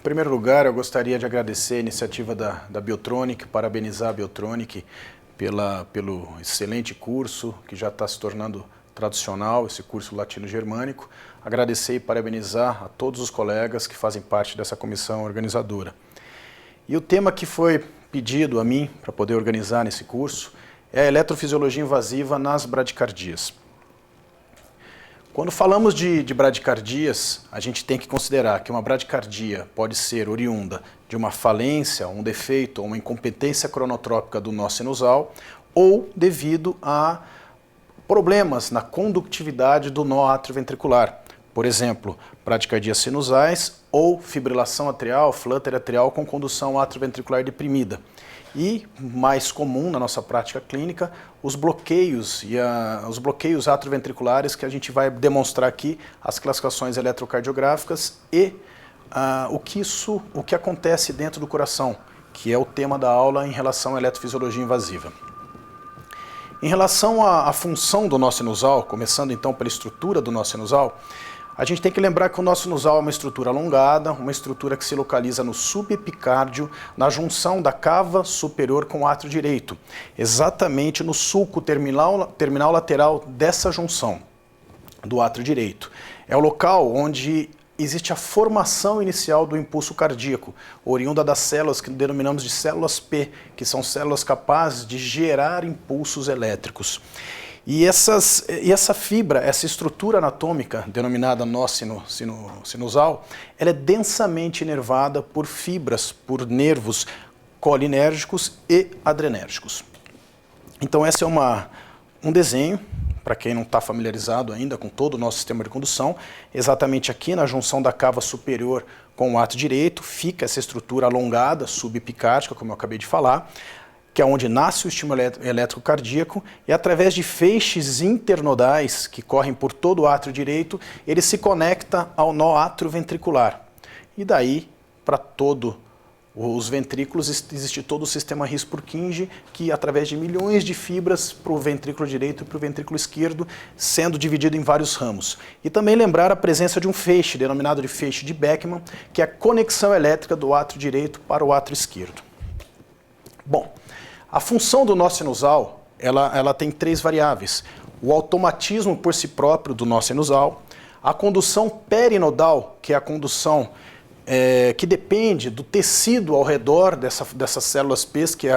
Em primeiro lugar, eu gostaria de agradecer a iniciativa da Biotronic, parabenizar a Biotronic pelo excelente curso, que já está se tornando tradicional, esse curso latino-germânico. Agradecer e parabenizar a todos os colegas que fazem parte dessa comissão organizadora. E o tema que foi pedido a mim para poder organizar nesse curso é a eletrofisiologia invasiva nas bradicardias. Quando falamos de bradicardias, a gente tem que considerar que uma bradicardia pode ser oriunda de uma falência, um defeito ou uma incompetência cronotrópica do nó sinusal ou devido a problemas na condutividade do nó atrioventricular. Por exemplo, bradicardias sinusais ou fibrilação atrial, flutter atrial com condução atrioventricular deprimida. E, mais comum na nossa prática clínica, os bloqueios atrioventriculares, que a gente vai demonstrar aqui, as classificações eletrocardiográficas e o que acontece dentro do coração, que é o tema da aula em relação à eletrofisiologia invasiva. Em relação à função do nó sinusal, começando então pela estrutura do nó sinusal, a gente tem que lembrar que o nó sinusal é uma estrutura alongada, uma estrutura que se localiza no subepicárdio, na junção da cava superior com o átrio direito, exatamente no sulco terminal lateral dessa junção do átrio direito. É o local onde existe a formação inicial do impulso cardíaco, oriunda das células que denominamos de células P, que são células capazes de gerar impulsos elétricos. E essa fibra, essa estrutura anatômica, denominada nó sinusal, ela é densamente inervada por fibras, por nervos colinérgicos e adrenérgicos. Então esse é um desenho, para quem não está familiarizado ainda com todo o nosso sistema de condução, exatamente aqui na junção da cava superior com o átrio direito, fica essa estrutura alongada, subepicárdica, como eu acabei de falar, que é onde nasce o estímulo elétrico cardíaco, e através de feixes internodais que correm por todo o átrio direito, ele se conecta ao nó atrioventricular. E daí, para todos os ventrículos, existe todo o sistema His-Purkinje, que através de milhões de fibras para o ventrículo direito e para o ventrículo esquerdo, sendo dividido em vários ramos. E também lembrar a presença de um feixe, denominado de feixe de Beckmann, que é a conexão elétrica do átrio direito para o átrio esquerdo. Bom, a função do nó sinusal, ela tem três variáveis. O automatismo por si próprio do nó sinusal, a condução perinodal, que é a condução que depende do tecido ao redor dessas células P, que é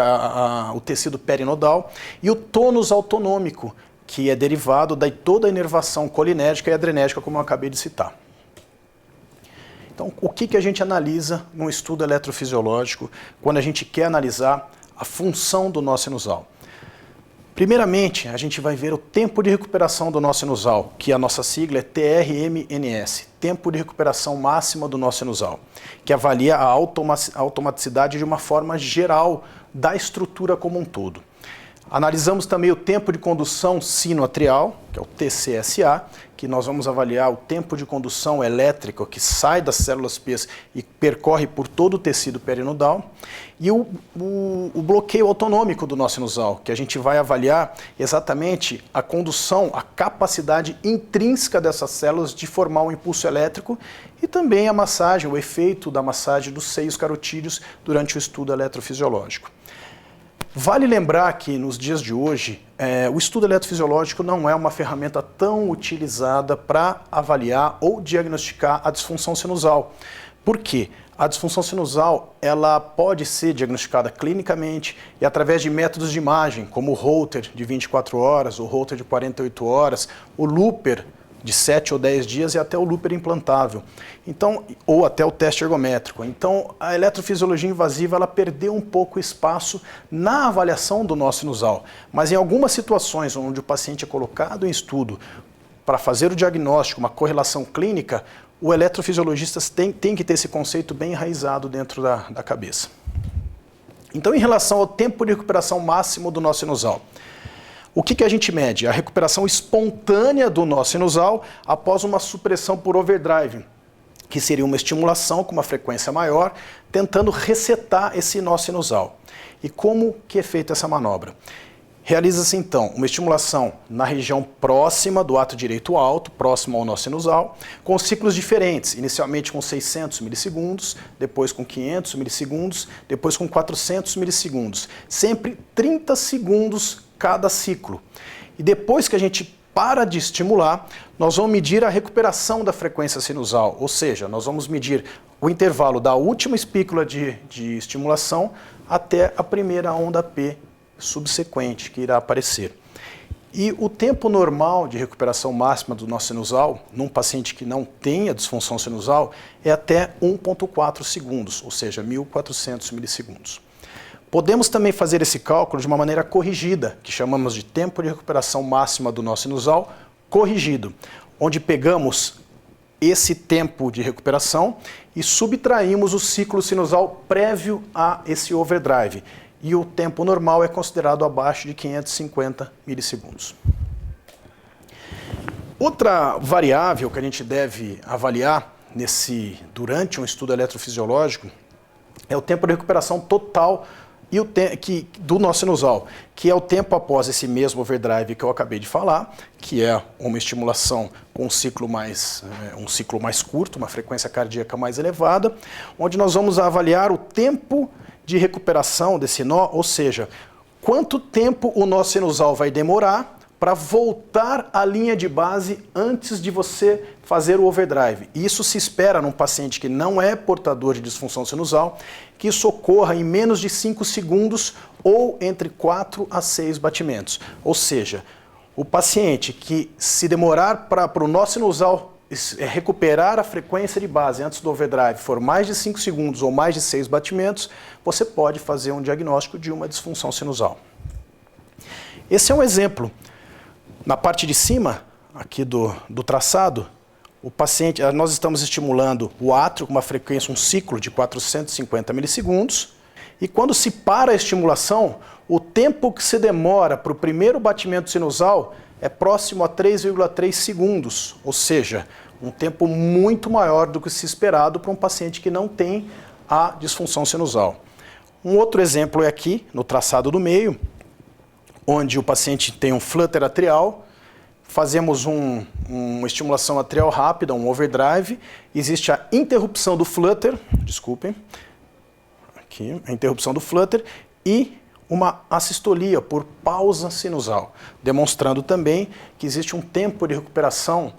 o tecido perinodal, e o tônus autonômico, que é derivado de toda a inervação colinérgica e adrenérgica, como eu acabei de citar. Então, o que a gente analisa num estudo eletrofisiológico quando a gente quer analisar a função do nó sinusal? Primeiramente, a gente vai ver o tempo de recuperação do nó sinusal, que a nossa sigla é TRMNS, tempo de recuperação máxima do nó sinusal, que avalia a automaticidade de uma forma geral da estrutura como um todo. Analisamos também o tempo de condução sinoatrial, que é o TCSA, que nós vamos avaliar o tempo de condução elétrica que sai das células P e percorre por todo o tecido perinodal, e o bloqueio autonômico do nó sinusal, que a gente vai avaliar exatamente a condução, a capacidade intrínseca dessas células de formar um impulso elétrico, e também a massagem, o efeito da massagem dos seios carotídeos durante o estudo eletrofisiológico. Vale lembrar que nos dias de hoje, o estudo eletrofisiológico não é uma ferramenta tão utilizada para avaliar ou diagnosticar a disfunção sinusal. Por quê? A disfunção sinusal ela pode ser diagnosticada clinicamente e através de métodos de imagem, como o Holter de 24 horas, o Holter de 48 horas, o Looper de 7 ou 10 dias e até o Looper implantável, então, ou até o teste ergométrico. Então, a eletrofisiologia invasiva ela perdeu um pouco espaço na avaliação do nó sinusal, mas em algumas situações onde o paciente é colocado em estudo para fazer o diagnóstico, uma correlação clínica, o eletrofisiologista tem que ter esse conceito bem enraizado dentro da cabeça. Então, em relação ao tempo de recuperação máximo do nó sinusal, o que a gente mede? A recuperação espontânea do nó sinusal após uma supressão por overdrive, que seria uma estimulação com uma frequência maior, tentando resetar esse nó sinusal. E como que é feita essa manobra? Realiza-se então uma estimulação na região próxima do ato direito alto, próximo ao nó sinusal, com ciclos diferentes, inicialmente com 600 milissegundos, depois com 500 milissegundos, depois com 400 milissegundos, sempre 30 segundos cada ciclo. E depois que a gente para de estimular, nós vamos medir a recuperação da frequência sinusal, ou seja, nós vamos medir o intervalo da última espícula de estimulação até a primeira onda P subsequente que irá aparecer. E o tempo normal de recuperação máxima do nó sinusal, num paciente que não tenha disfunção sinusal, é até 1,4 segundos, ou seja, 1.400 milissegundos. Podemos também fazer esse cálculo de uma maneira corrigida, que chamamos de tempo de recuperação máxima do nó sinusal corrigido, onde pegamos esse tempo de recuperação e subtraímos o ciclo sinusal prévio a esse overdrive. E o tempo normal é considerado abaixo de 550 milissegundos. Outra variável que a gente deve avaliar durante um estudo eletrofisiológico é o tempo de recuperação total do nó sinusal, que é o tempo após esse mesmo overdrive que eu acabei de falar, que é uma estimulação com um ciclo mais curto, uma frequência cardíaca mais elevada, onde nós vamos avaliar o tempo de recuperação desse nó, ou seja, quanto tempo o nó sinusal vai demorar para voltar à linha de base antes de você fazer o overdrive. Isso se espera num paciente que não é portador de disfunção sinusal, que isso ocorra em menos de 5 segundos ou entre 4 a 6 batimentos. Ou seja, o paciente que se demorar para o nó sinusal recuperar a frequência de base antes do overdrive for mais de 5 segundos ou mais de 6 batimentos, você pode fazer um diagnóstico de uma disfunção sinusal. Esse é um exemplo. Na parte de cima, aqui do traçado, nós estamos estimulando o átrio com uma frequência, um ciclo de 450 milissegundos, e quando se para a estimulação, o tempo que se demora para o primeiro batimento sinusal é próximo a 3,3 segundos, ou seja, um tempo muito maior do que se esperado para um paciente que não tem a disfunção sinusal. Um outro exemplo é aqui, no traçado do meio, onde o paciente tem um flutter atrial, fazemos uma estimulação atrial rápida, um overdrive, existe a interrupção do flutter, desculpem, aqui, a interrupção do flutter e uma assistolia por pausa sinusal, demonstrando também que existe um tempo de recuperação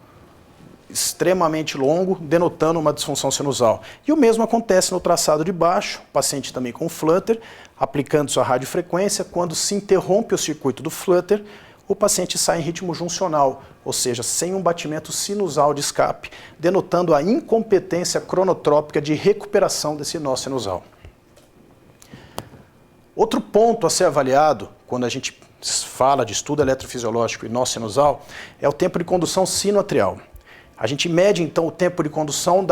extremamente longo, denotando uma disfunção sinusal. E o mesmo acontece no traçado de baixo, paciente também com flutter, aplicando sua radiofrequência, quando se interrompe o circuito do flutter, o paciente sai em ritmo juncional, ou seja, sem um batimento sinusal de escape, denotando a incompetência cronotrópica de recuperação desse nó sinusal. Outro ponto a ser avaliado, quando a gente fala de estudo eletrofisiológico e nó sinusal, é o tempo de condução sinoatrial. A gente mede então o tempo de condução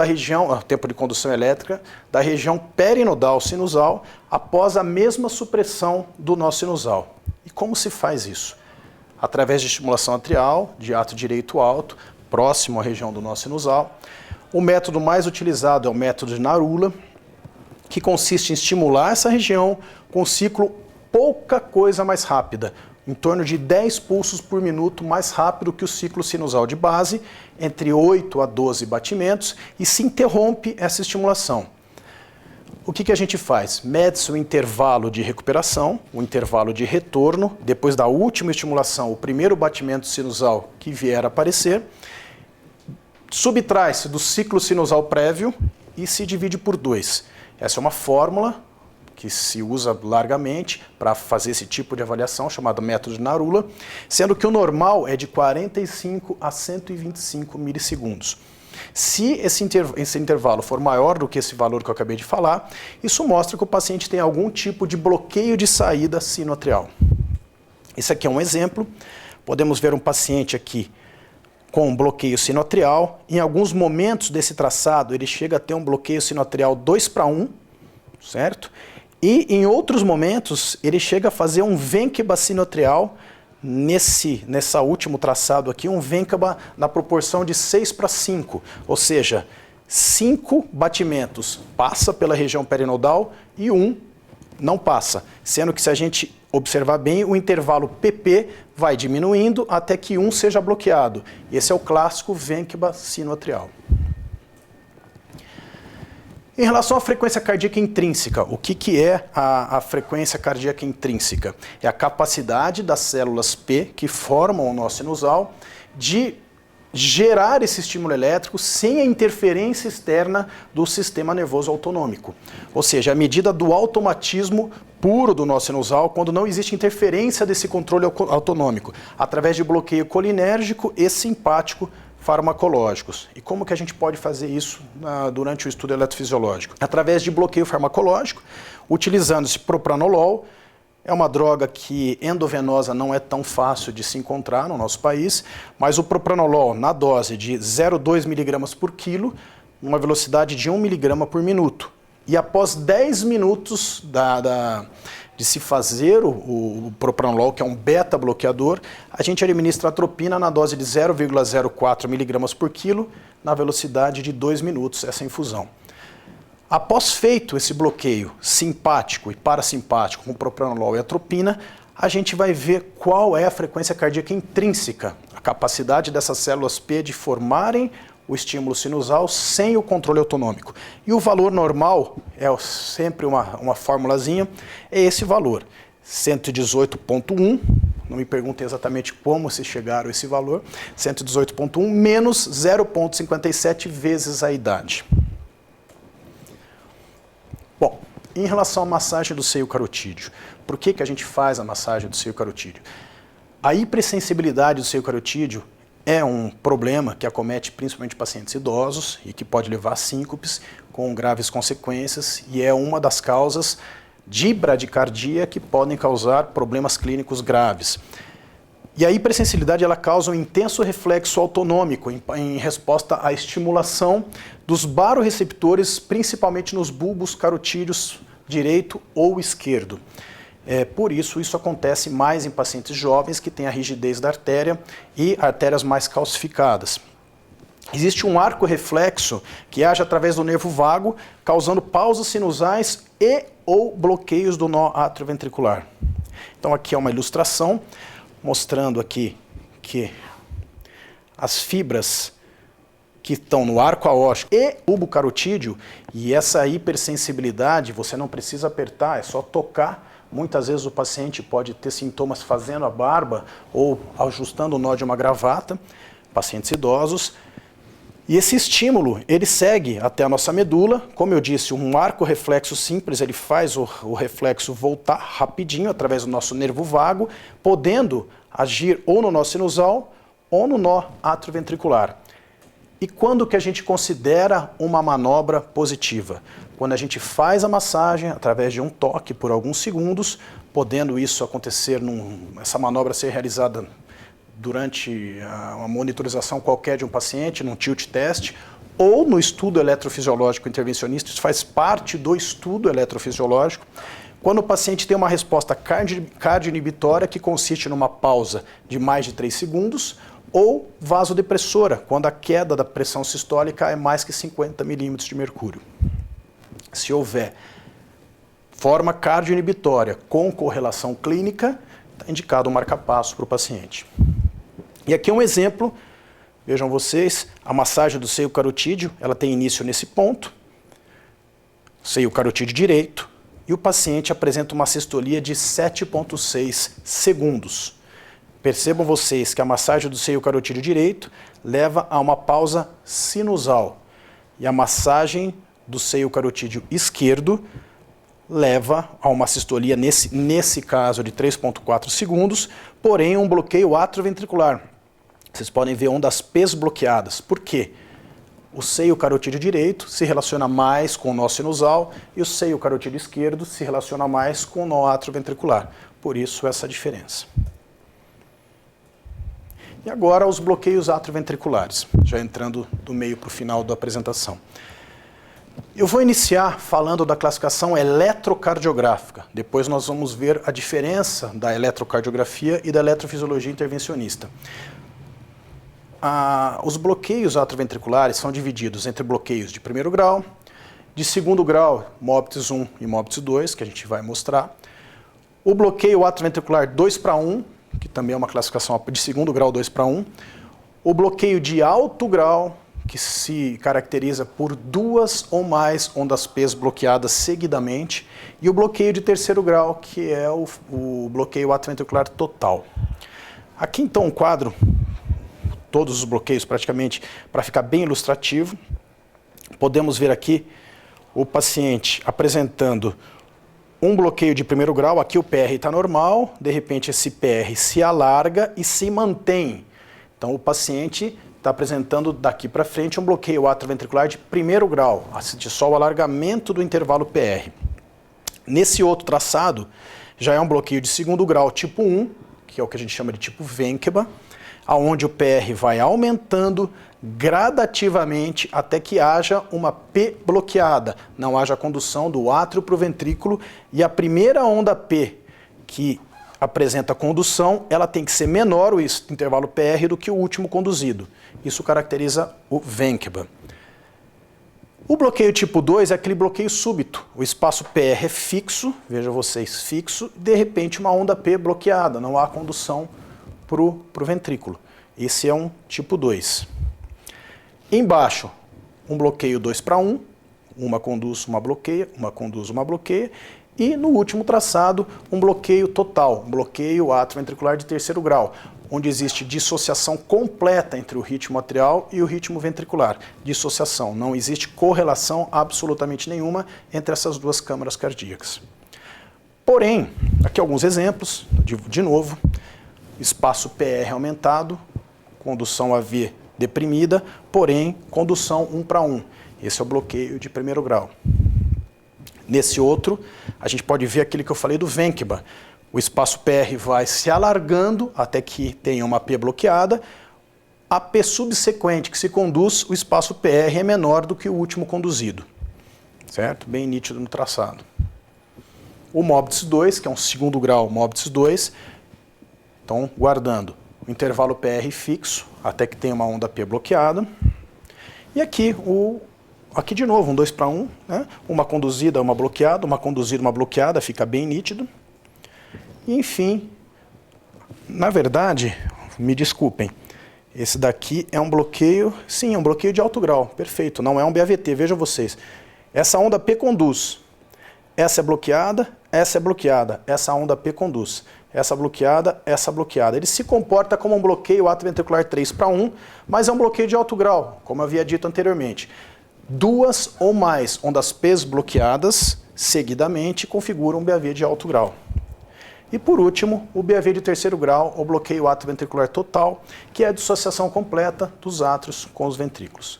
tempo de condução elétrica da região perinodal sinusal após a mesma supressão do nó sinusal. E como se faz isso? Através de estimulação atrial, de ato direito alto, próximo à região do nó sinusal. O método mais utilizado é o método de Narula, que consiste em estimular essa região com um ciclo pouca coisa mais rápida, em torno de 10 pulsos por minuto mais rápido que o ciclo sinusal de base, entre 8 a 12 batimentos, e se interrompe essa estimulação. O que a gente faz? Mede-se o intervalo de recuperação, o intervalo de retorno, depois da última estimulação, o primeiro batimento sinusal que vier a aparecer, subtrai-se do ciclo sinusal prévio e se divide por 2. Essa é uma fórmula que se usa largamente para fazer esse tipo de avaliação, chamado método de Narula, sendo que o normal é de 45 a 125 milissegundos. Se esse intervalo for maior do que esse valor que eu acabei de falar, isso mostra que o paciente tem algum tipo de bloqueio de saída sinoatrial. Esse aqui é um exemplo. Podemos ver um paciente aqui com bloqueio sinoatrial. Em alguns momentos desse traçado, ele chega a ter um bloqueio sinoatrial 2:1, certo? E em outros momentos, ele chega a fazer um vênqueba sinoatrial, nessa último traçado aqui, um vênqueba na proporção de 6:5, ou seja, 5 batimentos passa pela região perinodal e 1 não passa, sendo que se a gente observar bem, o intervalo PP vai diminuindo até que um seja bloqueado. Esse é o clássico vênquiba sinoatrial. Em relação à frequência cardíaca intrínseca, o que é a frequência cardíaca intrínseca? É a capacidade das células P, que formam o nó sinusal, de gerar esse estímulo elétrico sem a interferência externa do sistema nervoso autonômico. Ou seja, a medida do automatismo puro do nó sinusal, quando não existe interferência desse controle autonômico, através de bloqueio colinérgico e simpático farmacológicos. E como que a gente pode fazer isso durante o estudo eletrofisiológico? Através de bloqueio farmacológico, utilizando-se propranolol. É uma droga que endovenosa não é tão fácil de se encontrar no nosso país, mas o propranolol na dose de 0,2 mg por quilo, numa velocidade de 1 mg por minuto. E após 10 minutos de se fazer o propranolol, que é um beta-bloqueador, a gente administra atropina na dose de 0,04 mg por quilo, na velocidade de 2 minutos, essa infusão. Após feito esse bloqueio simpático e parasimpático com propranolol e atropina, a gente vai ver qual é a frequência cardíaca intrínseca, a capacidade dessas células P de formarem o estímulo sinusal sem o controle autonômico. E o valor normal, é sempre uma formulazinha, é esse valor, 118,1, não me perguntem exatamente como se chegaram a esse valor, 118,1 menos 0,57 vezes a idade. Bom, em relação à massagem do seio carotídeo, por que a gente faz a massagem do seio carotídeo? A hipersensibilidade do seio carotídeo é um problema que acomete principalmente pacientes idosos e que pode levar a síncopes com graves consequências e é uma das causas de bradicardia que podem causar problemas clínicos graves. E a hipersensibilidade ela causa um intenso reflexo autonômico em resposta à estimulação dos baroreceptores, principalmente nos bulbos carotídeos direito ou esquerdo. Por isso acontece mais em pacientes jovens que têm a rigidez da artéria e artérias mais calcificadas. Existe um arco reflexo que age através do nervo vago, causando pausas sinusais e ou bloqueios do nó atrioventricular. Então aqui é uma ilustração mostrando aqui que as fibras que estão no arco aórtico e bulbo carotídeo, e essa hipersensibilidade você não precisa apertar, é só tocar. Muitas vezes o paciente pode ter sintomas fazendo a barba ou ajustando o nó de uma gravata, pacientes idosos. E esse estímulo, ele segue até a nossa medula. Como eu disse, um arco reflexo simples, ele faz o reflexo voltar rapidinho através do nosso nervo vago, podendo agir ou no nó sinusal ou no nó atrioventricular. E quando que a gente considera uma manobra positiva? Quando a gente faz a massagem através de um toque por alguns segundos, podendo isso acontecer, essa manobra ser realizada durante uma monitorização qualquer de um paciente, num tilt test, ou no estudo eletrofisiológico intervencionista, isso faz parte do estudo eletrofisiológico, quando o paciente tem uma resposta cardioinibitória que consiste numa pausa de mais de 3 segundos, ou vasodepressora, quando a queda da pressão sistólica é mais que 50 milímetros de mercúrio. Se houver forma cardioinibitória com correlação clínica, está indicado um marca-passo para o paciente. E aqui é um exemplo, vejam vocês, a massagem do seio carotídeo, ela tem início nesse ponto, seio carotídeo direito, e o paciente apresenta uma sistolia de 7,6 segundos. Percebam vocês que a massagem do seio carotídeo direito leva a uma pausa sinusal, e a massagem do seio carotídeo esquerdo leva a uma sistolia, nesse caso, de 3,4 segundos, porém um bloqueio atrioventricular. Vocês podem ver ondas P bloqueadas. Por quê? O seio carotídeo direito se relaciona mais com o nó sinusal e o seio carotídeo esquerdo se relaciona mais com o nó atrioventricular. Por isso, essa diferença. E agora os bloqueios atrioventriculares, já entrando do meio para o final da apresentação. Eu vou iniciar falando da classificação eletrocardiográfica. Depois nós vamos ver a diferença da eletrocardiografia e da eletrofisiologia intervencionista. Os bloqueios atrioventriculares são divididos entre bloqueios de primeiro grau, de segundo grau, MOPTIS 1 e MOPTIS 2, que a gente vai mostrar, O bloqueio atrioventricular 2:1, que também é uma classificação de segundo grau 2:1. O bloqueio de alto grau, que se caracteriza por 2 ou mais ondas P bloqueadas seguidamente. E o bloqueio de terceiro grau, que é o bloqueio atrioventricular total. Aqui então um quadro, todos os bloqueios praticamente, para ficar bem ilustrativo. Podemos ver aqui o paciente apresentando um bloqueio de primeiro grau. Aqui o PR está normal, de repente esse PR se alarga e se mantém. Então o paciente está apresentando daqui para frente um bloqueio atrioventricular de primeiro grau, de só o alargamento do intervalo PR. Nesse outro traçado, já é um bloqueio de segundo grau tipo 1, que é o que a gente chama de tipo Ventqueba, onde o PR vai aumentando gradativamente até que haja uma P bloqueada, não haja condução do átrio para o ventrículo, e a primeira onda P que apresenta condução, ela tem que ser menor, o intervalo PR, do que o último conduzido. Isso caracteriza o Ventqueba. O bloqueio tipo 2 é aquele bloqueio súbito. O espaço PR é fixo, vejam vocês, fixo, e de repente uma onda P bloqueada, não há condução para o ventrículo. Esse é um tipo 2. Embaixo, um bloqueio 2:1, uma conduz, uma bloqueia, uma conduz, uma bloqueia. E no último traçado, um bloqueio total, um bloqueio atrioventricular de terceiro grau, onde existe dissociação completa entre o ritmo atrial e o ritmo ventricular. Dissociação, não existe correlação absolutamente nenhuma entre essas duas câmaras cardíacas. Porém, aqui alguns exemplos, de novo, espaço PR aumentado, condução AV deprimida, porém condução 1:1. Esse é o bloqueio de primeiro grau. Nesse outro, a gente pode ver aquele que eu falei do Ventqueba. O espaço PR vai se alargando até que tenha uma P bloqueada. A P subsequente que se conduz, o espaço PR é menor do que o último conduzido. Certo? Bem nítido no traçado. O Mobitus 2, que é um segundo grau Mobitus 2, então guardando o intervalo PR fixo até que tenha uma onda P bloqueada. E aqui, aqui de novo, um 2:1, né? Uma conduzida, uma bloqueada, uma conduzida, uma bloqueada, fica bem nítido. E, enfim, na verdade, me desculpem, esse daqui é um bloqueio, sim, é um bloqueio de alto grau, perfeito, não é um BAVT, vejam vocês. Essa onda P conduz, essa é bloqueada, essa é bloqueada, essa onda P conduz. Essa bloqueada, essa bloqueada. Ele se comporta como um bloqueio atrioventricular 3:1, mas é um bloqueio de alto grau, como havia dito anteriormente. 2 ou mais ondas P bloqueadas seguidamente configuram um BAV de alto grau. E por último, o BAV de terceiro grau, o bloqueio atrioventricular total, que é a dissociação completa dos átrios com os ventrículos.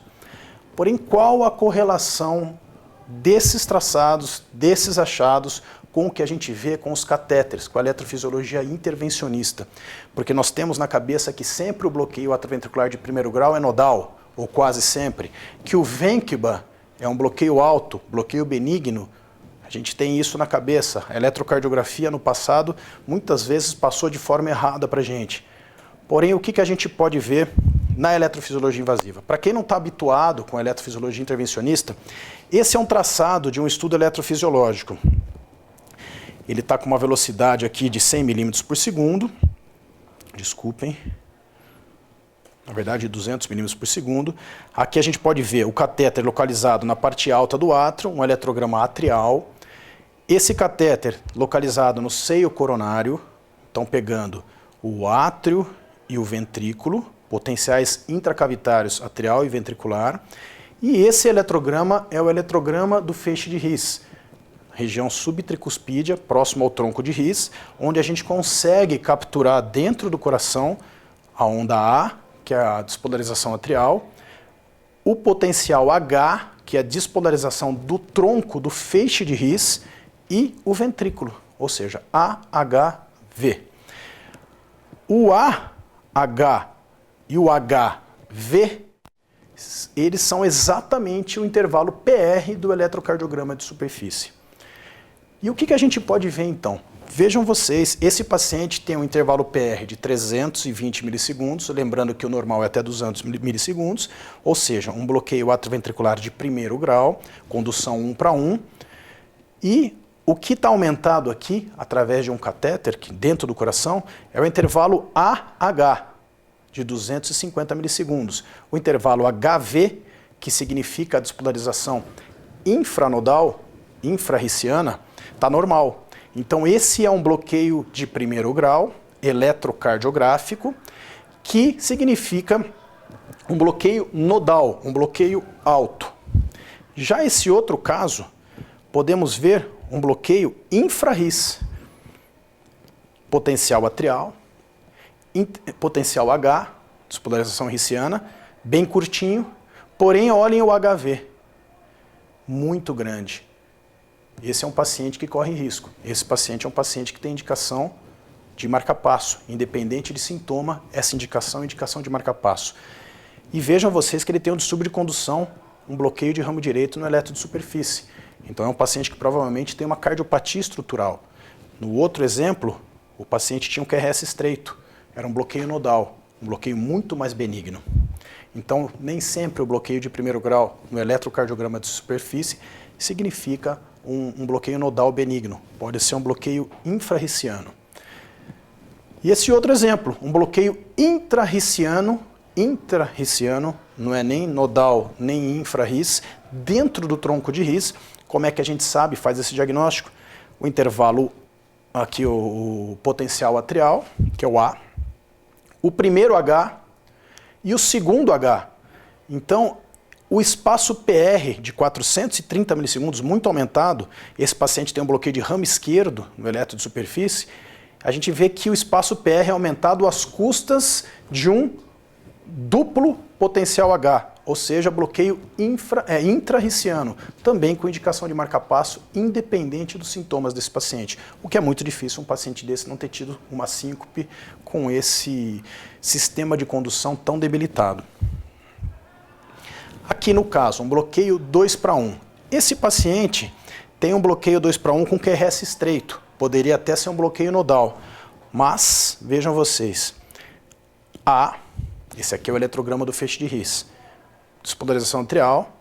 Porém, qual a correlação desses traçados, desses achados, com o que a gente vê com os catéteres, com a eletrofisiologia intervencionista? Porque nós temos na cabeça que sempre o bloqueio atrioventricular de primeiro grau é nodal, ou quase sempre, que o Ventqueba é um bloqueio alto, bloqueio benigno. A gente tem isso na cabeça. A eletrocardiografia no passado muitas vezes passou de forma errada para a gente. Porém, o que a gente pode ver na eletrofisiologia invasiva? Para quem não está habituado com a eletrofisiologia intervencionista, esse é um traçado de um estudo eletrofisiológico. Ele está com uma velocidade aqui de 100 milímetros por segundo. Desculpem. Na verdade, 200 milímetros por segundo. Aqui a gente pode ver o catéter localizado na parte alta do átrio, um eletrograma atrial. Esse catéter localizado no seio coronário, então pegando o átrio e o ventrículo, potenciais intracavitários atrial e ventricular. E esse eletrograma é o eletrograma do feixe de His, região subtricuspídea, próximo ao tronco de His, onde a gente consegue capturar dentro do coração a onda A, que é a despolarização atrial, o potencial H, que é a despolarização do tronco do feixe de His, e o ventrículo, ou seja, AHV. O AH e o HV, eles são exatamente o intervalo PR do eletrocardiograma de superfície. E o que a gente pode ver então? Vejam vocês, esse paciente tem um intervalo PR de 320 milissegundos, lembrando que o normal é até 200 milissegundos, ou seja, um bloqueio atrioventricular de primeiro grau, condução 1:1, e O que está aumentado aqui, através de um catéter, que dentro do coração, é o intervalo AH, de 250 milissegundos. O intervalo HV, que significa a despolarização infranodal, infrarriciana, está normal. Então esse é um bloqueio de primeiro grau, eletrocardiográfico, que significa um bloqueio nodal, um bloqueio alto. Já esse outro caso, podemos ver um bloqueio infrarris, potencial atrial, potencial H, despolarização riciana, bem curtinho, porém olhem o HV, muito grande. Esse é um paciente que corre risco. Esse paciente é um paciente que tem indicação de marca-passo, independente de sintoma, essa indicação é indicação de marca-passo. E vejam vocês que ele tem um distúrbio de condução, um bloqueio de ramo direito no eletro de superfície. Então é um paciente que provavelmente tem uma cardiopatia estrutural. No outro exemplo, o paciente tinha um QRS estreito, era um bloqueio nodal, um bloqueio muito mais benigno. Então nem sempre o bloqueio de primeiro grau no eletrocardiograma de superfície significa um bloqueio nodal benigno, pode ser um bloqueio infrarriciano. E esse outro exemplo, um bloqueio intrarriciano, não é nem nodal nem infrarris, dentro do tronco de ris. Como é que a gente sabe, faz esse diagnóstico? O intervalo, aqui o potencial atrial, que é o A, o primeiro H e o segundo H. Então, o espaço PR de 430 milissegundos, muito aumentado, esse paciente tem um bloqueio de ramo esquerdo no eletro de superfície, a gente vê que o espaço PR é aumentado às custas de um duplo potencial H, ou seja, bloqueio intrarriciano, também com indicação de marca-passo, independente dos sintomas desse paciente, o que é muito difícil um paciente desse não ter tido uma síncope com esse sistema de condução tão debilitado. Aqui no caso, um bloqueio 2:1. Esse paciente tem um bloqueio 2:1 com QRS estreito, poderia até ser um bloqueio nodal, mas, vejam vocês, esse aqui é o eletrograma do feixe de His. Despolarização atrial,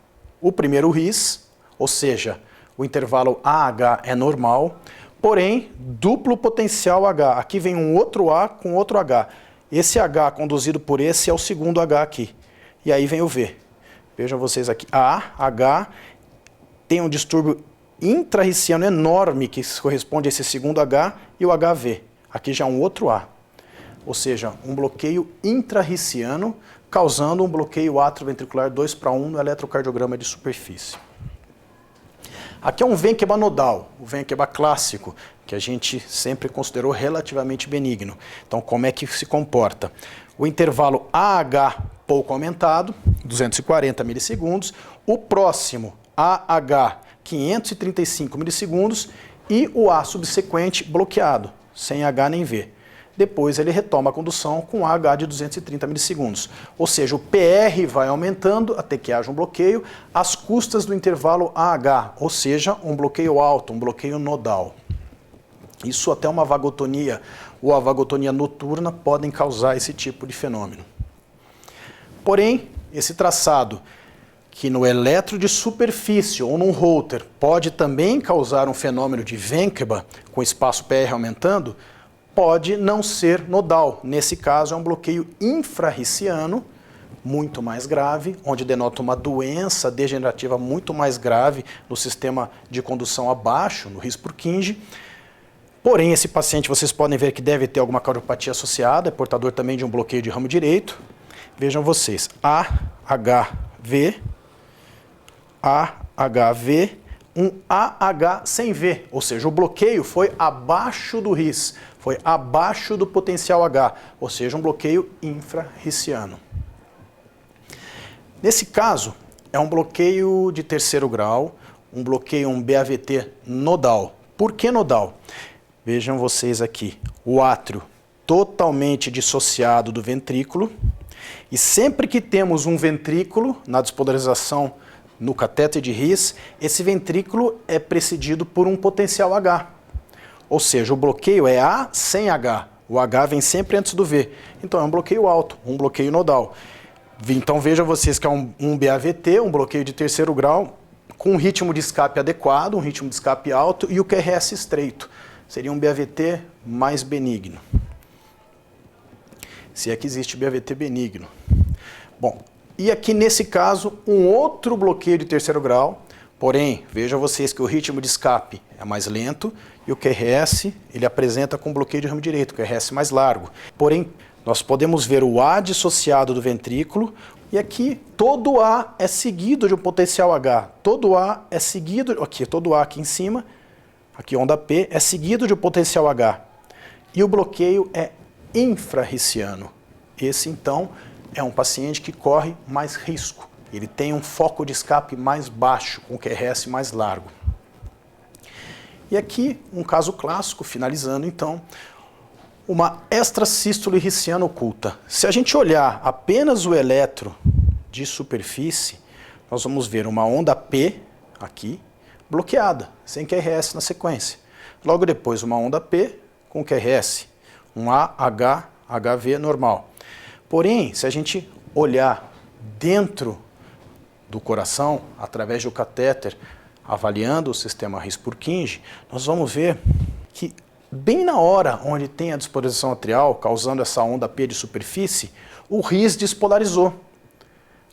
o primeiro RIS, ou seja, o intervalo AH é normal, porém, duplo potencial H. Aqui vem um outro A com outro H. Esse H conduzido por esse é o segundo H aqui. E aí vem o V. Vejam vocês aqui, H tem um distúrbio intrarriciano enorme que corresponde a esse segundo H e o HV. Aqui já é um outro A. Ou seja, um bloqueio intrarriciano causando um bloqueio atrioventricular 2:1 no eletrocardiograma de superfície. Aqui é um Ventqueba nodal, o Ventqueba clássico, que a gente sempre considerou relativamente benigno. Então, como é que se comporta? O intervalo AH pouco aumentado, 240 milissegundos, o próximo AH 535 milissegundos e o A subsequente bloqueado, sem H nem V. Depois ele retoma a condução com AH de 230 milissegundos. Ou seja, o PR vai aumentando até que haja um bloqueio às custas do intervalo AH, ou seja, um bloqueio alto, um bloqueio nodal. Isso até uma vagotonia ou a vagotonia noturna podem causar esse tipo de fenômeno. Porém, esse traçado, que no eletro de superfície ou num Holter pode também causar um fenômeno de Ventqueba, com espaço PR aumentando, pode não ser nodal. Nesse caso, é um bloqueio infrarriciano, muito mais grave, onde denota uma doença degenerativa muito mais grave no sistema de condução abaixo, no His-Purkinje. Porém, esse paciente, vocês podem ver que deve ter alguma cardiopatia associada, é portador também de um bloqueio de ramo direito. Vejam vocês, AHV, um AH sem V, ou seja, o bloqueio foi abaixo do RIS, foi abaixo do potencial H, ou seja, um bloqueio infrarriciano. Nesse caso, é um bloqueio de terceiro grau, um bloqueio, um BAVT nodal. Por que nodal? Vejam vocês aqui, o átrio totalmente dissociado do ventrículo, e sempre que temos um ventrículo na despolarização no catéter de His, esse ventrículo é precedido por um potencial H. Ou seja, o bloqueio é A sem H. O H vem sempre antes do V. Então é um bloqueio alto, um bloqueio nodal. Então vejam vocês que é um BAVT, um bloqueio de terceiro grau, com um ritmo de escape adequado, um ritmo de escape alto e o QRS estreito. Seria um BAVT mais benigno. Se é que existe BAVT benigno. Bom, e aqui nesse caso, um outro bloqueio de terceiro grau, porém, vejam vocês que o ritmo de escape é mais lento e o QRS ele apresenta com bloqueio de ramo direito, o QRS mais largo. Porém, nós podemos ver o A dissociado do ventrículo e aqui todo A é seguido de um potencial H. Todo A é seguido, aqui, todo A aqui em cima, aqui onda P, é seguido de um potencial H. E o bloqueio é infrarriciano. Esse, então, é um paciente que corre mais risco. Ele tem um foco de escape mais baixo, com QRS mais largo. E aqui, um caso clássico, finalizando, então, uma extrasístole riciana oculta. Se a gente olhar apenas o eletro de superfície, nós vamos ver uma onda P, aqui, bloqueada, sem QRS na sequência. Logo depois, uma onda P com QRS, um AH, HV normal. Porém, se a gente olhar dentro do coração, através do catéter, avaliando o sistema His-Purkinje, nós vamos ver que bem na hora onde tem a disposição atrial, causando essa onda P de superfície, o His despolarizou.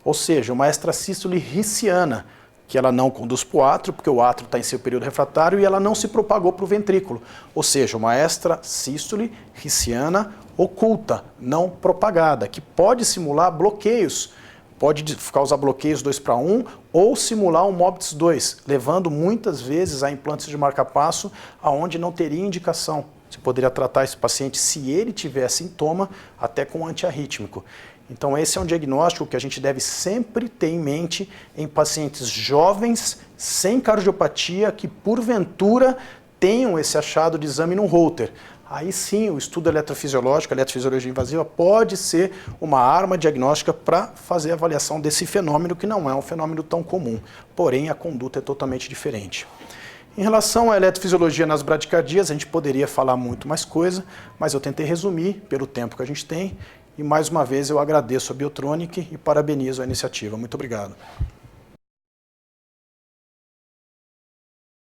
Ou seja, uma extrasístole riciana, que ela não conduz para o átrio, porque o átrio está em seu período refratário e ela não se propagou para o ventrículo. Ou seja, uma extrasístole riciana oculta, não propagada, que pode simular bloqueios, pode causar bloqueios 2:1 ou simular um MOBITS 2, levando muitas vezes a implantes de marca-passo aonde não teria indicação. Você poderia tratar esse paciente, se ele tiver sintoma, até com antiarrítmico. Então esse é um diagnóstico que a gente deve sempre ter em mente em pacientes jovens, sem cardiopatia, que porventura tenham esse achado de exame no Holter. Aí sim, o estudo eletrofisiológico, a eletrofisiologia invasiva, pode ser uma arma diagnóstica para fazer a avaliação desse fenômeno, que não é um fenômeno tão comum, porém a conduta é totalmente diferente. Em relação à eletrofisiologia nas bradicardias, a gente poderia falar muito mais coisa, mas eu tentei resumir pelo tempo que a gente tem, e mais uma vez eu agradeço a Biotronic e parabenizo a iniciativa. Muito obrigado.